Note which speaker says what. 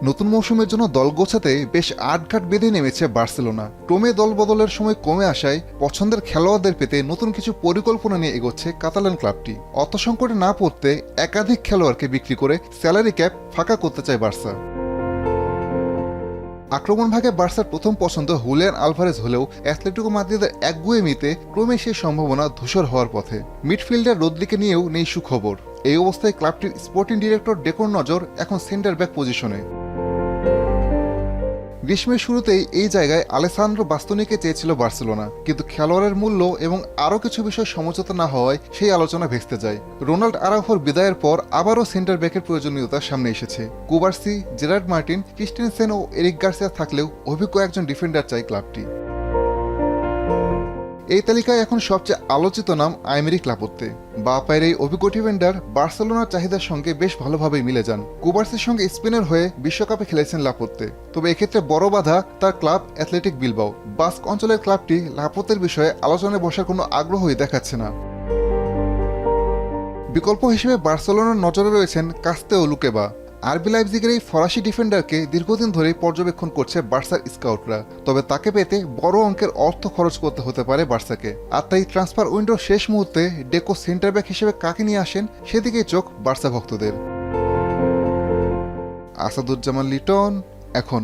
Speaker 1: নতুন মৌসুমের জন্য দল গোছাতে বেশ আটঘাট বেঁধে নেমেছে বার্সেলোনা। ক্রমে দল বদলের সময় কমে আসায় পছন্দের খেলোয়াড়দের পেতে নতুন কিছু পরিকল্পনা নিয়ে এগোচ্ছে কাতালান ক্লাবটি। অর্থ সংকটে না পড়তে একাধিক খেলোয়াড়কে বিক্রি করে স্যালারি ক্যাপ ফাঁকা করতে চায় বার্সা। আক্রমণ ভাগে বার্সার প্রথম পছন্দ হুলিয়ান আলভারেজ হলেও অ্যাথলেটিকো মাদ্রিদের একগুঁয়েমিতে ক্রমে সেই সম্ভাবনা ধূসর হওয়ার পথে। মিডফিল্ডার রদ্রিকে নিয়েও নেই সুখবর। এই অবস্থায় ক্লাবটির স্পোর্টিং ডিরেক্টর ডেকোর নজর এখন সেন্টার ব্যাক পজিশনে। গ্রীষ্মের শুরুতেই এই জায়গায় আলেসান্দ্রো বাস্তোনিকে চেয়েছিল বার্সেলোনা, কিন্তু খেলোয়াড়ের মূল্য এবং আরও কিছু বিষয় সমঝোতা না হওয়ায় সেই আলোচনা ভেস্তে যায়। রোনাল্ড আরাউখোর বিদায়ের পর আবারও সেন্টার ব্যাকের প্রয়োজনীয়তা সামনে এসেছে। কুবার্সি, জেরার্ড মার্টিন, ক্রিস্টেনসেন ও এরিক গার্সিয়া থাকলেও অভিজ্ঞ একজন ডিফেন্ডার চাই ক্লাবটি। এই তালিকায় এখন সবচেয়ে আলোচিত নাম আইমেরিক লাপোর্তে। বা পায়ের এই অভিজ্ঞ ডিফেন্ডার বার্সেলোনার চাহিদার সঙ্গে বেশ ভালোভাবেই মিলে যান। কুবার্সির সঙ্গে স্পেনের হয়ে বিশ্বকাপে খেলেছেন লাপোর্তে, তবে এক্ষেত্রে বড় বাধা তার ক্লাব অ্যাথলেটিক বিলবাও। বাস্ক অঞ্চলের ক্লাবটি লাপোর্তের বিষয়ে আলোচনায় বসার কোনো আগ্রহই দেখাচ্ছে না। বিকল্প হিসেবে বার্সেলোনার নজরে রয়েছেন কাস্তেও লুকেবা। আরবি লাইপজিগের এই ফরাসি ডিফেন্ডারকে দীর্ঘদিন ধরেই পর্যবেক্ষণ করছে বার্সার স্কাউটরা, তবে তাকে পেতে বড় অঙ্কের অর্থ খরচ করতে হতে পারে বার্সাকে। আর তাই ট্রান্সফার উইন্ডোর শেষ মুহূর্তে ডেকো সেন্টার ব্যাক হিসেবে কাকে নিয়ে আসেন সেদিকেই চোখ বার্সা ভক্তদের। আসাদুজ্জামান লিটন, এখন।